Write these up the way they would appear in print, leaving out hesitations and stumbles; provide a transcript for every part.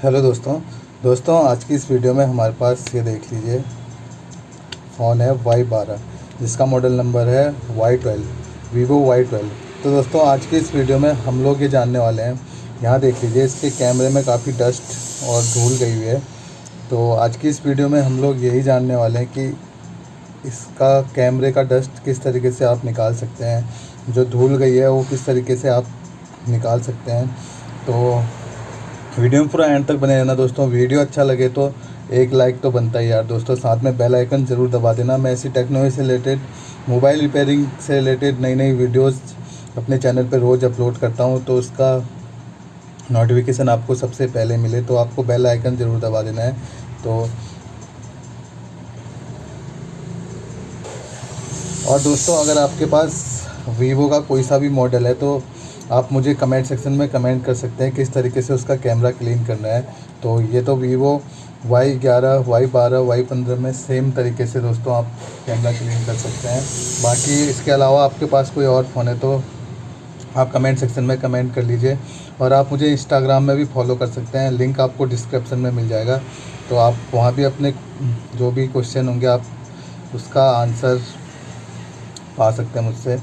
Hello दोस्तों आज की इस वीडियो में हमारे पास ये देख लीजिए फ़ोन है Y12 जिसका मॉडल नंबर है Y12 वीवो Y12। तो दोस्तों आज की इस वीडियो में हम लोग ये जानने वाले हैं, यहाँ देख लीजिए इसके कैमरे में काफ़ी डस्ट और धूल गई हुई है। तो आज की इस वीडियो में हम लोग यही जानने वाले हैं कि इसका कैमरे का डस्ट किस तरीके से आप निकाल सकते हैं, जो धूल गई है वो किस तरीके से आप निकाल सकते हैं। तो वीडियो में पूरा एंड तक बने रहना दोस्तों। वीडियो अच्छा लगे तो एक लाइक तो बनता ही यार दोस्तों, साथ में बेल आइकन ज़रूर दबा देना। मैं ऐसी टेक्नोलॉजी से रिलेटेड, मोबाइल रिपेयरिंग से रिलेटेड नई वीडियोस अपने चैनल पर रोज़ अपलोड करता हूँ, तो उसका नोटिफिकेशन आपको सबसे पहले मिले तो आपको बेल आइकन ज़रूर दबा देना है। तो और दोस्तों अगर आपके पास वीवो का कोई सा भी मॉडल है तो आप मुझे कमेंट सेक्शन में कमेंट कर सकते हैं किस तरीके से उसका कैमरा क्लीन करना है। तो ये तो वीवो Y11 Y12 Y15 में सेम तरीके से दोस्तों आप कैमरा क्लीन कर सकते हैं। बाकी इसके अलावा आपके पास कोई और फ़ोन है तो आप कमेंट सेक्शन में कमेंट कर लीजिए। और आप मुझे इंस्टाग्राम में भी फॉलो कर सकते हैं, लिंक आपको डिस्क्रिप्शन में मिल जाएगा। तो आप वहाँ भी अपने जो भी क्वेश्चन होंगे आप उसका आंसर पा सकते हैं मुझसे।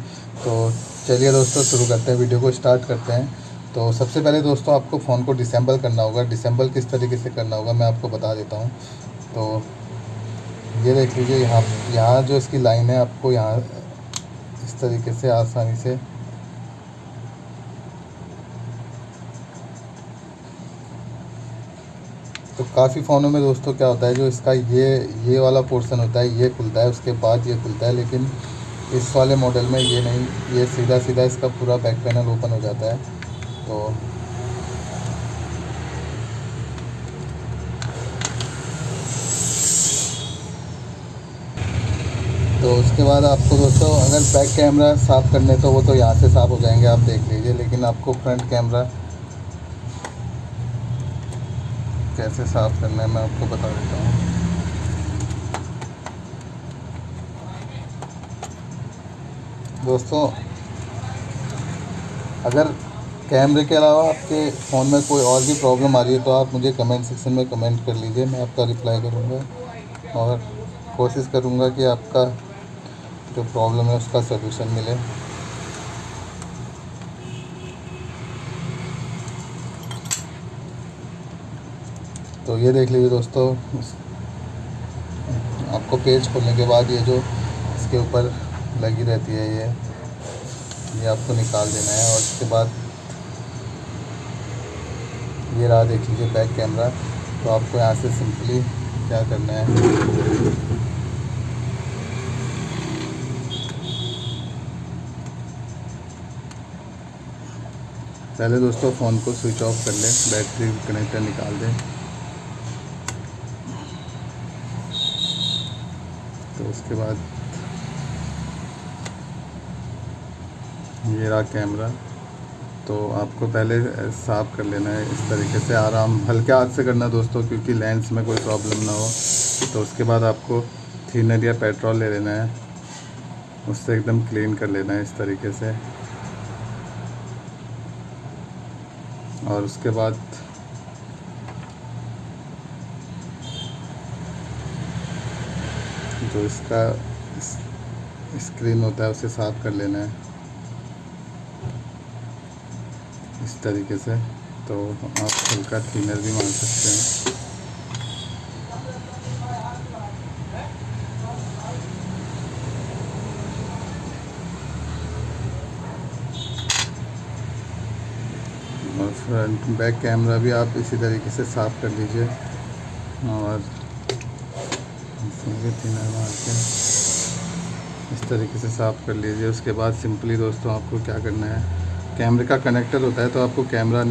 तो चलिए दोस्तों शुरू करते हैं, वीडियो को स्टार्ट करते हैं। तो सबसे पहले दोस्तों आपको फ़ोन को डिसेंबल करना होगा। डिसेंबल किस तरीके से करना होगा मैं आपको बता देता हूँ। तो ये देख लीजिए यहाँ जो इसकी लाइन है, आपको यहाँ इस तरीके से आसानी से तो काफ़ी फ़ोनों में दोस्तों क्या होता है, जो इसका ये वाला पोर्शन होता है ये खुलता है, उसके बाद ये खुलता है, लेकिन इस वाले मॉडल में ये नहीं, ये सीधा सीधा इसका पूरा बैक पैनल ओपन हो जाता है। तो उसके बाद आपको दोस्तों अगर बैक कैमरा साफ़ करने तो वो तो यहाँ से साफ़ हो जाएंगे, आप देख लीजिए। लेकिन आपको फ्रंट कैमरा कैसे साफ़ करना है मैं आपको बता देता हूँ। दोस्तों अगर कैमरे के अलावा आपके फ़ोन में कोई और भी प्रॉब्लम आ रही है तो आप मुझे कमेंट सेक्शन में कमेंट कर लीजिए, मैं आपका रिप्लाई करूँगा और कोशिश करूँगा कि आपका जो प्रॉब्लम है उसका सलूशन मिले। तो ये देख लीजिए दोस्तों, आपको पेज खोलने के बाद ये जो इसके ऊपर लगी रहती है ये आपको निकाल देना है। और उसके बाद ये रहा देख लीजिए बैक कैमरा। तो आपको यहाँ से सिंपली क्या करना है, पहले दोस्तों फ़ोन को स्विच ऑफ कर लें, बैटरी कनेक्टर निकाल दें। तो उसके बाद ये रहा कैमरा। तो आपको पहले साफ़ कर लेना है इस तरीके से, आराम हल्के हाथ से करना दोस्तों, क्योंकि लेंस में कोई प्रॉब्लम ना हो। तो उसके बाद आपको थिनर या पेट्रोल ले लेना है, उससे एकदम क्लीन कर लेना है इस तरीके से। और उसके बाद जो इसका स्क्रीन होता है उसे साफ़ कर लेना है इस तरीके से। तो आप हल्का थिनर भी मार सकते हैं। और फ्रंट बैक कैमरा भी आप इसी तरीके से साफ़ कर लीजिए और थिनर मार के इस तरीके से साफ़ कर लीजिए। उसके बाद सिंपली दोस्तों आपको क्या करना है, कैमरे का कनेक्टर होता है तो आपको कैमरा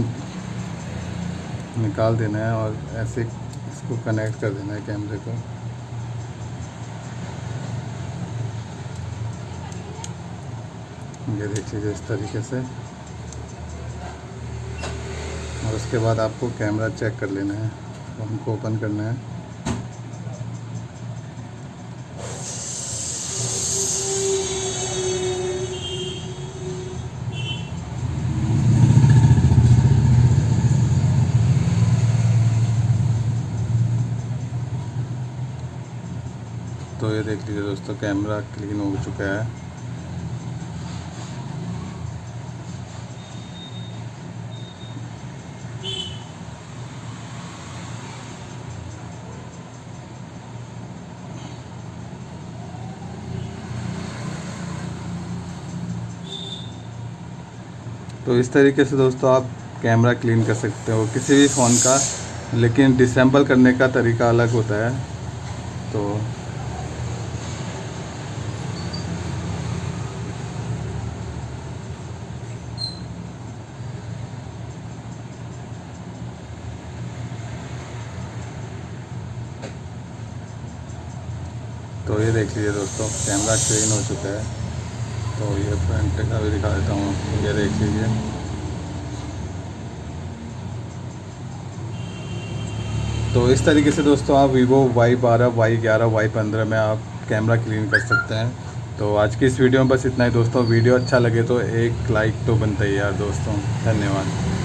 निकाल देना है और ऐसे इसको कनेक्ट कर देना है कैमरे को। ये देख लीजिए इस तरीके से। और उसके बाद आपको कैमरा चेक कर लेना है, फ़ोन को ओपन करना है। तो ये देख लीजिए दोस्तों, कैमरा क्लीन हो चुका है। तो इस तरीके से दोस्तों आप कैमरा क्लीन कर सकते हो किसी भी फ़ोन का, लेकिन डिसेंबल करने का तरीका अलग होता है। तो ये देख लीजिए दोस्तों, कैमरा क्लीन हो चुका है। तो ये फ्रंट का भी दिखा देता हूँ, ये देख लीजिए। तो इस तरीके से दोस्तों आप वीवो Y12, Y11, Y15 में आप कैमरा क्लीन कर सकते हैं। तो आज की इस वीडियो में बस इतना ही दोस्तों। वीडियो अच्छा लगे तो एक लाइक तो बनता ही यार दोस्तों। धन्यवाद।